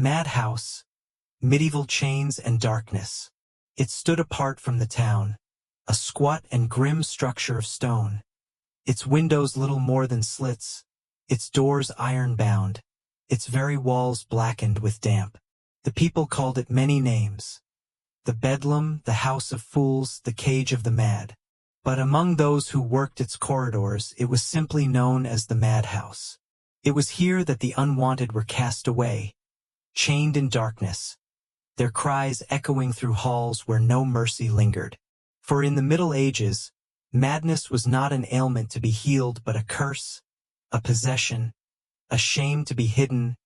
madhouse, medieval chains and darkness. It stood apart from the town, a squat and grim structure of stone. Its windows little more than slits, its doors iron-bound, its very walls blackened with damp. The people called it many names. The Bedlam, the House of Fools, the Cage of the Mad. But among those who worked its corridors, it was simply known as the Madhouse. It was here that the unwanted were cast away, chained in darkness, their cries echoing through halls where no mercy lingered. For in the Middle Ages, madness was not an ailment to be healed but a curse, a possession, a shame to be hidden,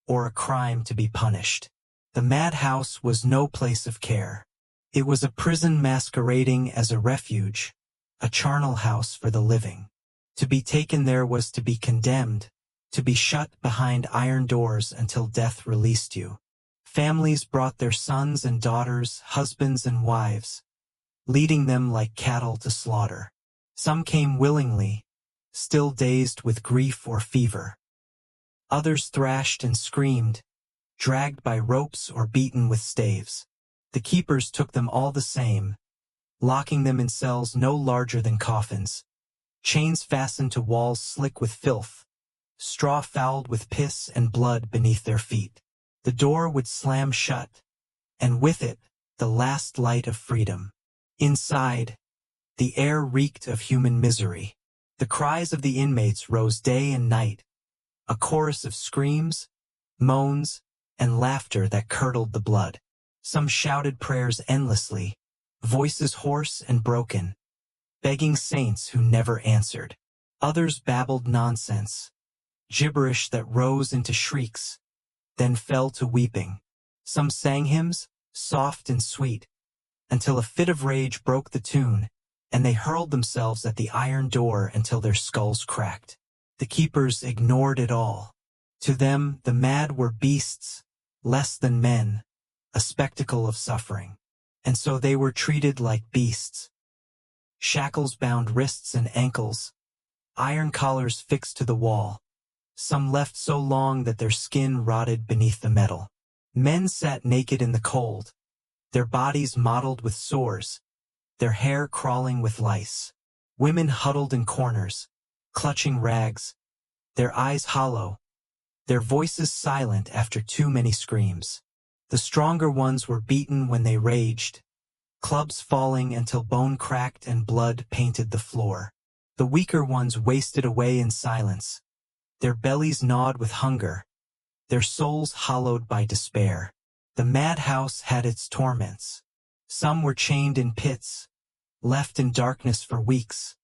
or a crime to be punished. The madhouse was no place of care. It was a prison masquerading as a refuge, a charnel house for the living. To be taken there was to be condemned, to be shut behind iron doors until death released you. Families brought their sons and daughters, husbands and wives, leading them like cattle to slaughter. Some came willingly, still dazed with grief or fever. Others thrashed and screamed, dragged by ropes or beaten with staves. The keepers took them all the same, locking them in cells no larger than coffins, chains fastened to walls slick with filth, straw fouled with piss and blood beneath their feet. The door would slam shut, and with it, the last light of freedom. Inside, the air reeked of human misery. The cries of the inmates rose day and night, a chorus of screams, moans, and laughter that curdled the blood. Some shouted prayers endlessly, voices hoarse and broken, begging saints who never answered. Others babbled nonsense, gibberish that rose into shrieks, then fell to weeping. Some sang hymns, soft and sweet, until a fit of rage broke the tune, and they hurled themselves at the iron door until their skulls cracked. The keepers ignored it all. To them, the mad were beasts, less than men, a spectacle of suffering. And so they were treated like beasts. Shackles bound wrists and ankles, iron collars fixed to the wall, some left so long that their skin rotted beneath the metal. Men sat naked in the cold, their bodies mottled with sores, their hair crawling with lice. Women huddled in corners, clutching rags, their eyes hollow, their voices silent after too many screams. The stronger ones were beaten when they raged, clubs falling until bone cracked and blood painted the floor. The weaker ones wasted away in silence, their bellies gnawed with hunger, their souls hollowed by despair. The madhouse had its torments. Some were chained in pits, left in darkness for weeks,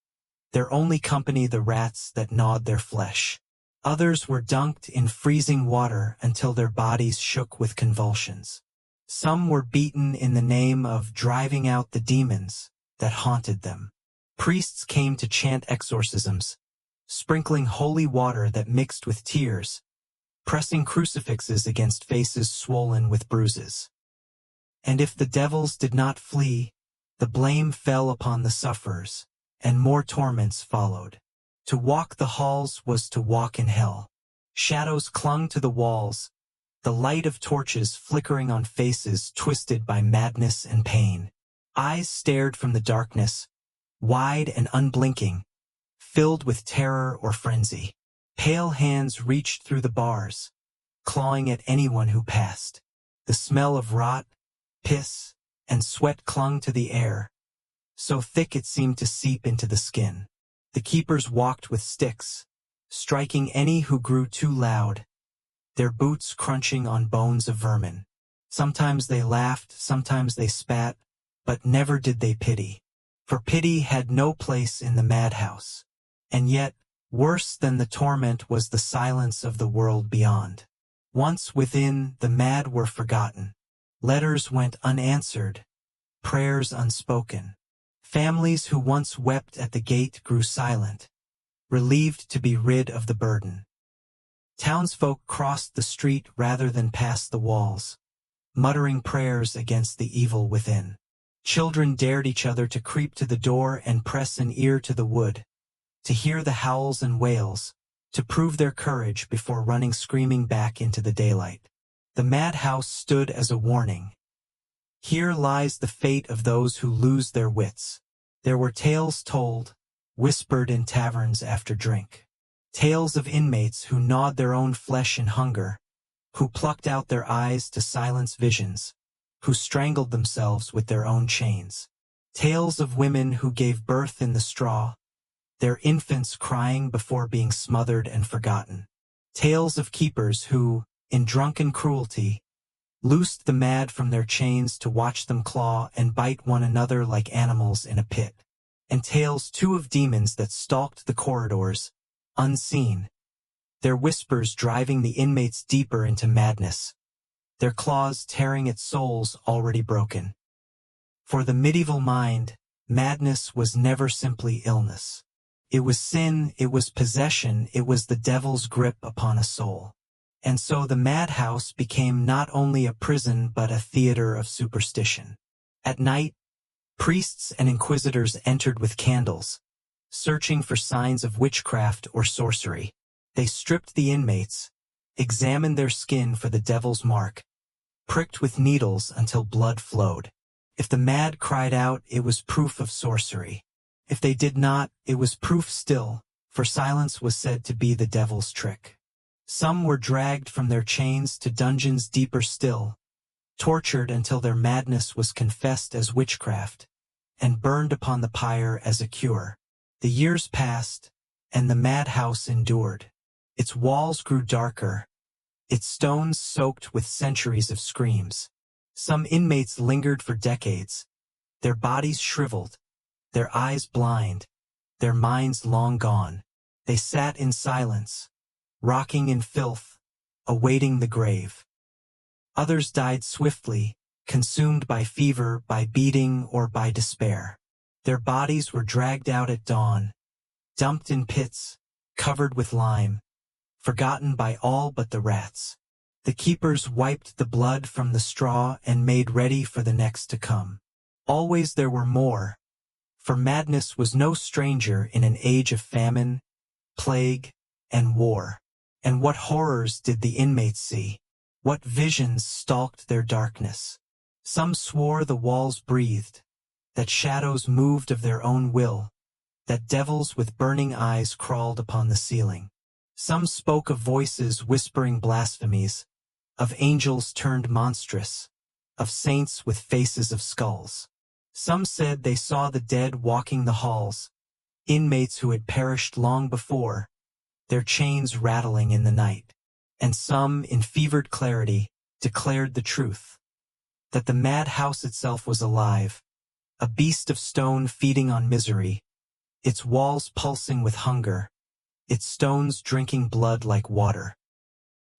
their only company the rats that gnawed their flesh. Others were dunked in freezing water until their bodies shook with convulsions. Some were beaten in the name of driving out the demons that haunted them. Priests came to chant exorcisms, sprinkling holy water that mixed with tears, pressing crucifixes against faces swollen with bruises. And if the devils did not flee, the blame fell upon the sufferers, and more torments followed. To walk the halls was to walk in hell. Shadows clung to the walls, the light of torches flickering on faces twisted by madness and pain. Eyes stared from the darkness, wide and unblinking, filled with terror or frenzy. Pale hands reached through the bars, clawing at anyone who passed. The smell of rot, piss, and sweat clung to the air, so thick it seemed to seep into the skin. The keepers walked with sticks, striking any who grew too loud, their boots crunching on bones of vermin. Sometimes they laughed, sometimes they spat, but never did they pity. For pity had no place in the madhouse. And yet, worse than the torment was the silence of the world beyond. Once within, the mad were forgotten. Letters went unanswered, prayers unspoken. Families who once wept at the gate grew silent, relieved to be rid of the burden. Townsfolk crossed the street rather than passed the walls, muttering prayers against the evil within. Children dared each other to creep to the door and press an ear to the wood, to hear the howls and wails, to prove their courage before running screaming back into the daylight. The madhouse stood as a warning. Here lies the fate of those who lose their wits. There were tales told, whispered in taverns after drink. Tales of inmates who gnawed their own flesh in hunger, who plucked out their eyes to silence visions, who strangled themselves with their own chains. Tales of women who gave birth in the straw, their infants crying before being smothered and forgotten. Tales of keepers who, in drunken cruelty, loosed the mad from their chains to watch them claw and bite one another like animals in a pit. And tales too of demons that stalked the corridors, unseen, their whispers driving the inmates deeper into madness, their claws tearing at souls already broken. For the medieval mind, madness was never simply illness. It was sin, it was possession, it was the devil's grip upon a soul. And so the madhouse became not only a prison but a theater of superstition. At night, priests and inquisitors entered with candles, searching for signs of witchcraft or sorcery. They stripped the inmates, examined their skin for the devil's mark, pricked with needles until blood flowed. If the mad cried out, it was proof of sorcery. If they did not, it was proof still, for silence was said to be the devil's trick. Some were dragged from their chains to dungeons deeper still, tortured until their madness was confessed as witchcraft, and burned upon the pyre as a cure. The years passed, and the madhouse endured. Its walls grew darker, its stones soaked with centuries of screams. Some inmates lingered for decades, their bodies shriveled, their eyes blind, their minds long gone. They sat in silence, rocking in filth, awaiting the grave. Others died swiftly, consumed by fever, by beating, or by despair. Their bodies were dragged out at dawn, dumped in pits, covered with lime, forgotten by all but the rats. The keepers wiped the blood from the straw and made ready for the next to come. Always there were more, for madness was no stranger in an age of famine, plague, and war. And what horrors did the inmates see? What visions stalked their darkness? Some swore the walls breathed, that shadows moved of their own will, that devils with burning eyes crawled upon the ceiling. Some spoke of voices whispering blasphemies, of angels turned monstrous, of saints with faces of skulls. Some said they saw the dead walking the halls, inmates who had perished long before, their chains rattling in the night. And some, in fevered clarity, declared the truth, that the madhouse itself was alive, a beast of stone feeding on misery, its walls pulsing with hunger, its stones drinking blood like water.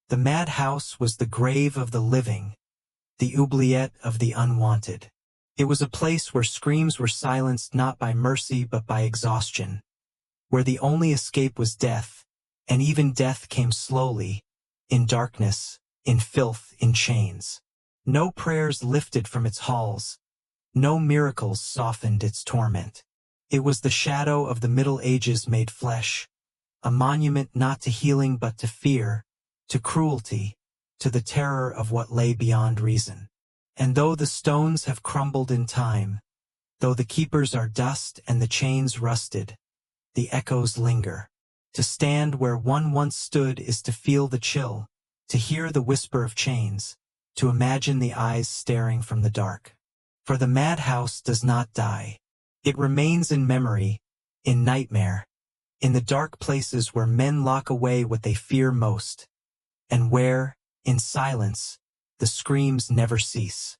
The madhouse was the grave of the living, the oubliette of the unwanted. It was a place where screams were silenced not by mercy but by exhaustion, where the only escape was death, and even death came slowly, in darkness, in filth, in chains. No prayers lifted from its halls, no miracles softened its torment. It was the shadow of the Middle Ages made flesh, a monument not to healing but to fear, to cruelty, to the terror of what lay beyond reason. And though the stones have crumbled in time, though the keepers are dust and the chains rusted, the echoes linger. To stand where one once stood is to feel the chill, to hear the whisper of chains, to imagine the eyes staring from the dark. For the madhouse does not die. It remains in memory, in nightmare, in the dark places where men lock away what they fear most, and where, in silence, the screams never cease.